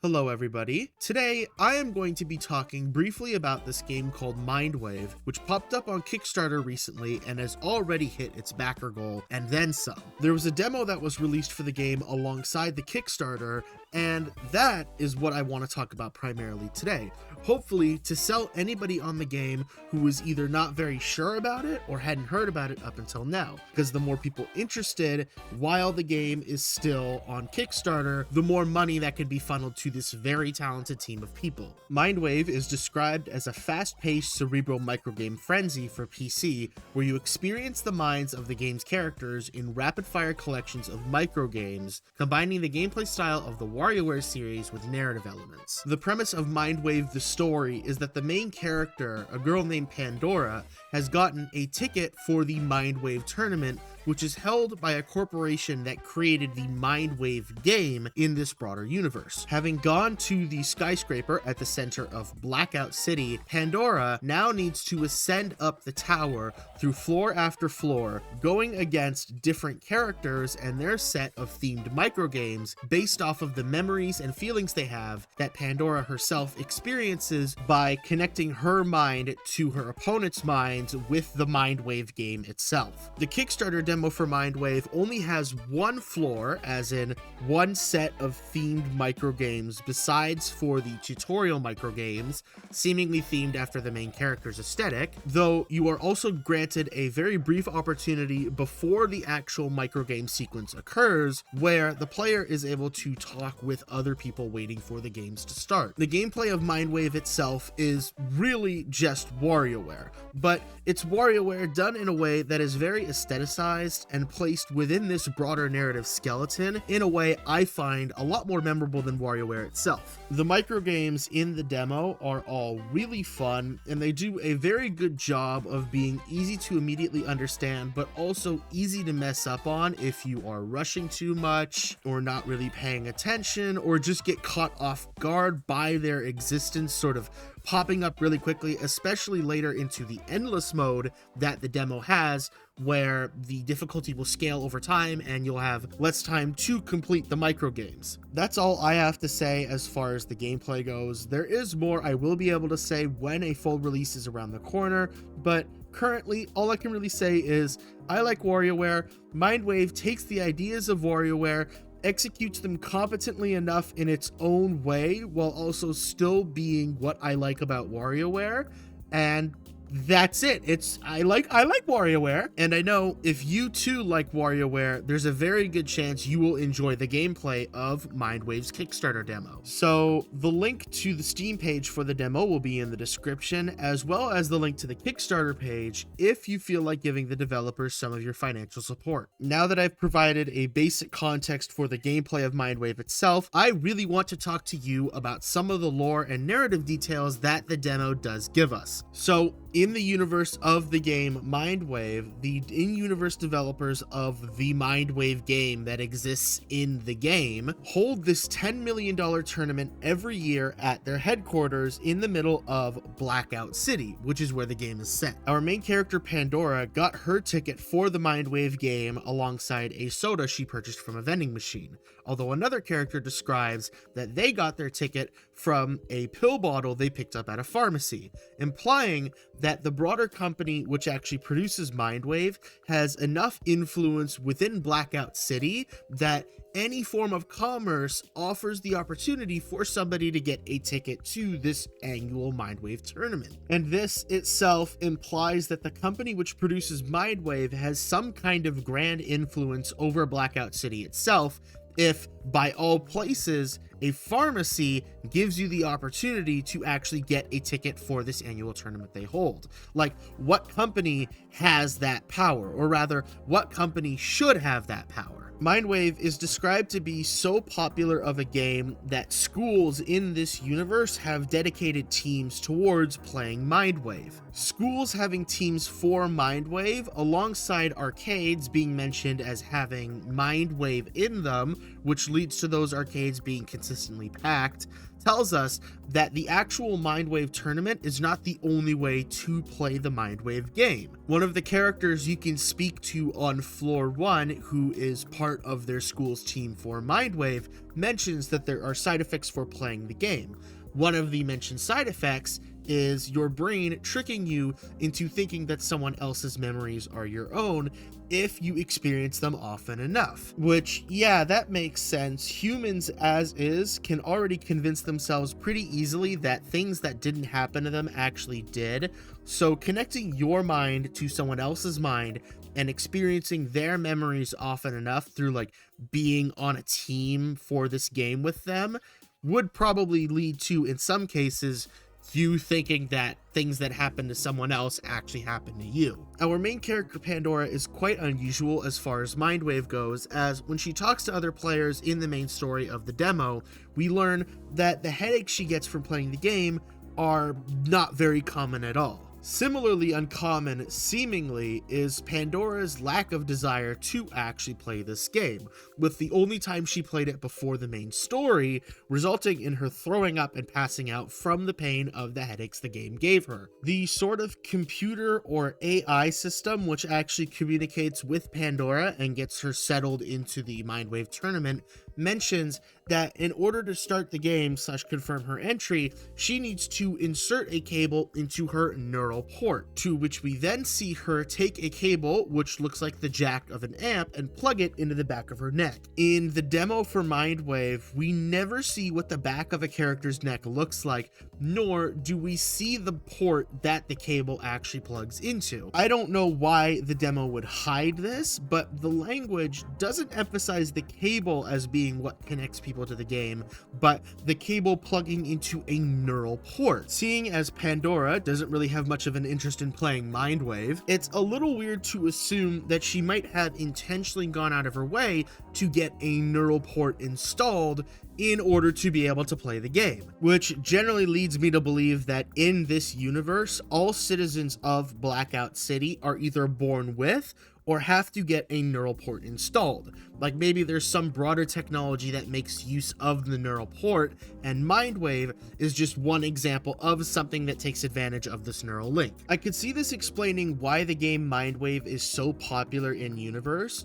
Hello everybody. Today I am going to be talking briefly about this game called Mindwave, which popped up on Kickstarter recently and has already hit its backer goal and then some. There was a demo that was released for the game alongside the Kickstarter, and that is what I want to talk about primarily today. Hopefully to sell anybody on the game who was either not very sure about it or hadn't heard about it up until now, because the more people interested while the game is still on Kickstarter, the more money that could be funneled to this very talented team of people. Mindwave is described as a fast-paced cerebral microgame frenzy for PC, where you experience the minds of the game's characters in rapid-fire collections of microgames, combining the gameplay style of the WarioWare series with narrative elements. The premise of Mindwave the story is that the main character, a girl named Pandora, has gotten a ticket for the Mindwave tournament, which is held by a corporation that created the Mindwave game in this broader universe. Having gone to the skyscraper at the center of Blackout City, Pandora now needs to ascend up the tower through floor after floor, going against different characters and their set of themed microgames based off of the memories and feelings they have that Pandora herself experiences by connecting her mind to her opponent's minds with the Mindwave game itself. The Kickstarter demo for Mindwave only has one floor, as in one set of themed microgames besides for the tutorial microgames, seemingly themed after the main character's aesthetic, though you are also granted a very brief opportunity before the actual microgame sequence occurs, where the player is able to talk with other people waiting for the games to start. The gameplay of Mindwave itself is really just WarioWare, but it's WarioWare done in a way that is very aestheticized and placed within this broader narrative skeleton in a way I find a lot more memorable than WarioWare itself. The microgames in the demo are all really fun, and they do a very good job of being easy to immediately understand, but also easy to mess up on if you are rushing too much or not really paying attention or just get caught off guard by their existence sort of popping up really quickly, especially later into the endless mode that the demo has, where the difficulty will scale over time and you'll have less time to complete the microgames. That's all I have to say as far as the gameplay goes. There is more I will be able to say when a full release is around the corner, but currently all I can really say is I like WarioWare. Mindwave takes the ideas of WarioWare, executes them competently enough in its own way while also still being what I like about WarioWare, and that's it. I like WarioWare, and I know if you too like WarioWare, there's a very good chance you will enjoy the gameplay of Mindwave's Kickstarter demo. So the link to the Steam page for the demo will be in the description, as well as the link to the Kickstarter page if you feel like giving the developers some of your financial support. Now that I've provided a basic context for the gameplay of Mindwave itself, I really want to talk to you about some of the lore and narrative details that the demo does give us. So in the universe of the game Mindwave, the in-universe developers of the Mindwave game that exists in the game hold this $10 million tournament every year at their headquarters in the middle of Blackout City, which is where the game is set. Our main character Pandora got her ticket for the Mindwave game alongside a soda she purchased from a vending machine, although another character describes that they got their ticket from a pill bottle they picked up at a pharmacy, implying that the broader company which actually produces Mindwave has enough influence within Blackout City that any form of commerce offers the opportunity for somebody to get a ticket to this annual Mindwave tournament. And this itself implies that the company which produces Mindwave has some kind of grand influence over Blackout City itself, if, by all places, a pharmacy gives you the opportunity to actually get a ticket for this annual tournament they hold. Like, what company has that power? Or rather, what company should have that power? Mindwave is described to be so popular of a game that schools in this universe have dedicated teams towards playing Mindwave. Schools having teams for Mindwave, alongside arcades being mentioned as having Mindwave in them, which leads to those arcades being considered consistently packed, tells us that the actual Mindwave tournament is not the only way to play the Mindwave game. One of the characters you can speak to on floor 1, who is part of their school's team for Mindwave, mentions that there are side effects for playing the game. One of the mentioned side effects is your brain tricking you into thinking that someone else's memories are your own if you experience them often enough. Which, yeah, that makes sense. Humans as is can already convince themselves pretty easily that things that didn't happen to them actually did. So connecting your mind to someone else's mind and experiencing their memories often enough through like being on a team for this game with them would probably lead to, in some cases, you thinking that things that happen to someone else actually happen to you. Our main character Pandora is quite unusual as far as Mindwave goes, as when she talks to other players in the main story of the demo, we learn that the headaches she gets from playing the game are not very common at all. Similarly uncommon, seemingly, is Pandora's lack of desire to actually play this game, with the only time she played it before the main story resulting in her throwing up and passing out from the pain of the headaches the game gave her. The sort of computer or AI system which actually communicates with Pandora and gets her settled into the Mindwave tournament mentions that in order to start the game / confirm her entry, she needs to insert a cable into her neural port, to which we then see her take a cable, which looks like the jack of an amp, and plug it into the back of her neck. In the demo for Mindwave, we never see what the back of a character's neck looks like, nor do we see the port that the cable actually plugs into. I don't know why the demo would hide this, but the language doesn't emphasize the cable as being what connects people to the game, but the cable plugging into a neural port. Seeing as Pandora doesn't really have much of an interest in playing Mindwave, it's a little weird to assume that she might have intentionally gone out of her way to get a neural port installed in order to be able to play the game, which generally leads me to believe that in this universe, all citizens of Blackout City are either born with or have to get a neural port installed. Like maybe there's some broader technology that makes use of the neural port, and Mindwave is just one example of something that takes advantage of this neural link. I could see this explaining why the game Mindwave is so popular in universe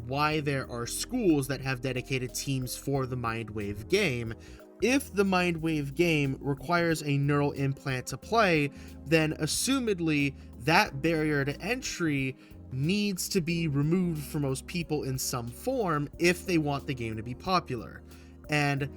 / why there are schools that have dedicated teams for the Mindwave game. If the Mindwave game requires a neural implant to play, then assumedly that barrier to entry needs to be removed for most people in some form if they want the game to be popular. And,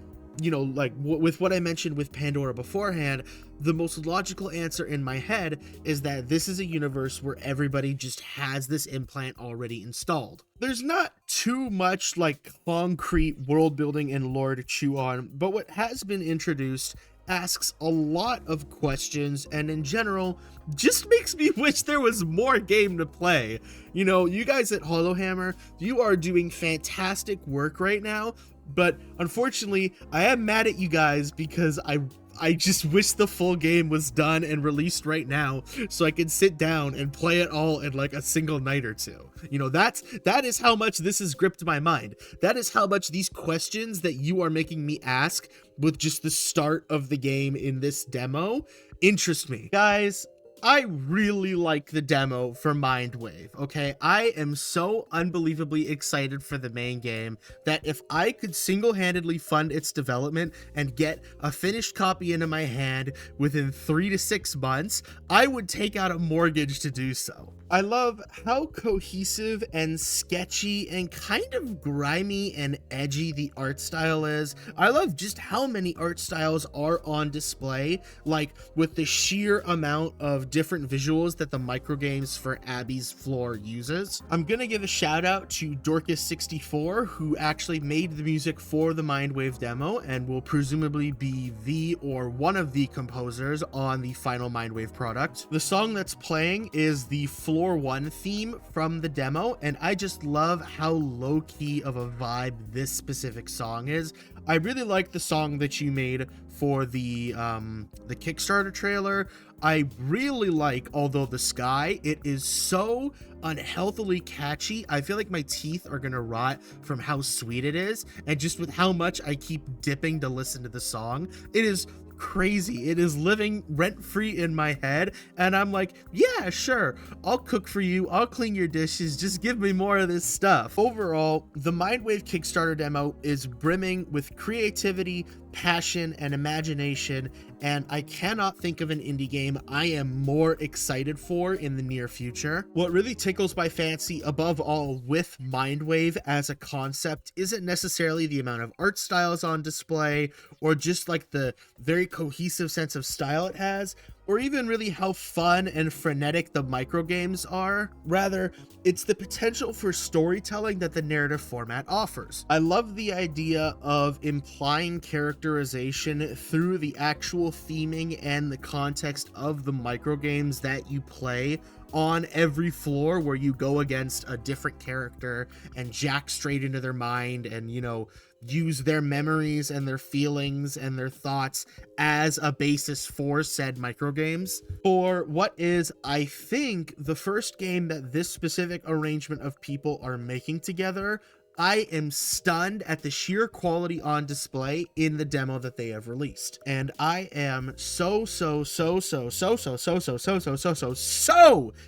you know, like with what I mentioned with Pandora beforehand, the most logical answer in my head is that this is a universe where everybody just has this implant already installed. There's not too much like concrete world building and lore to chew on, but what has been introduced asks a lot of questions and in general just makes me wish there was more game to play. You know, you guys at Hollowhammer, you are doing fantastic work right now, but unfortunately I am mad at you guys because I just wish the full game was done and released right now so I could sit down and play it all in like a single night or two. You know, that is how much this has gripped my mind. That is how much these questions that you are making me ask with just the start of the game in this demo interest me. Guys, I really like the demo for Mindwave, okay? I am so unbelievably excited for the main game that if I could single-handedly fund its development and get a finished copy into my hand within 3 to 6 months, I would take out a mortgage to do so. I love how cohesive and sketchy and kind of grimy and edgy the art style is. I love just how many art styles are on display, like with the sheer amount of different visuals that the microgames for Abby's Floor uses. I'm gonna give a shout out to Dorcas64, who actually made the music for the Mindwave demo and will presumably be the or one of the composers on the final Mindwave product. The song that's playing is the Floor 1 theme from the demo, and I just love how low-key of a vibe this specific song is. I really like the song that you made for the Kickstarter trailer. I really like Although the Sky. It is so unhealthily catchy. I feel like my teeth are gonna rot from how sweet it is, and just with how much I keep dipping to listen to the song. It is crazy. It is living rent-free in my head, and I'm like, yeah, sure, I'll cook for you, I'll clean your dishes, just give me more of this stuff. Overall, the Mindwave Kickstarter demo is brimming with creativity, passion, and imagination, and I cannot think of an indie game I am more excited for in the near future. What really tickles my fancy above all with Mindwave as a concept isn't necessarily the amount of art styles on display, or just like the very cohesive sense of style it has, or even really how fun and frenetic the microgames are. Rather, it's the potential for storytelling that the narrative format offers. I love the idea of implying characterization through the actual theming and the context of the microgames that you play on every floor, where you go against a different character and jack straight into their mind and, you know, use their memories and their feelings and their thoughts as a basis for said microgames. For what is, I think, the first game that this specific arrangement of people are making together, I am stunned at the sheer quality on display in the demo that they have released. And I am so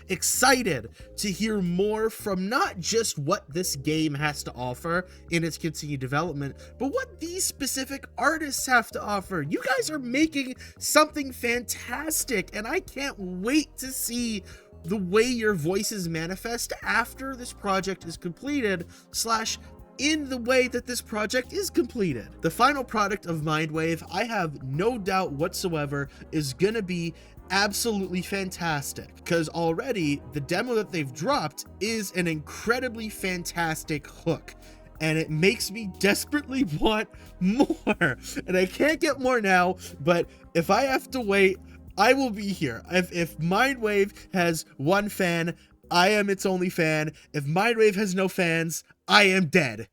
excited to hear more from not just what this game has to offer in its continued development, but what these specific artists have to offer. You guys are making something fantastic, and I can't wait to see the way your voices manifest after this project is completed, / in the way that this project is completed. The final product of Mindwave, I have no doubt whatsoever, is gonna be absolutely fantastic, because already the demo that they've dropped is an incredibly fantastic hook, and it makes me desperately want more. And I can't get more now, but if I have to wait, I will be here. If Mindwave has one fan, I am its only fan. If Mindwave has no fans, I am dead.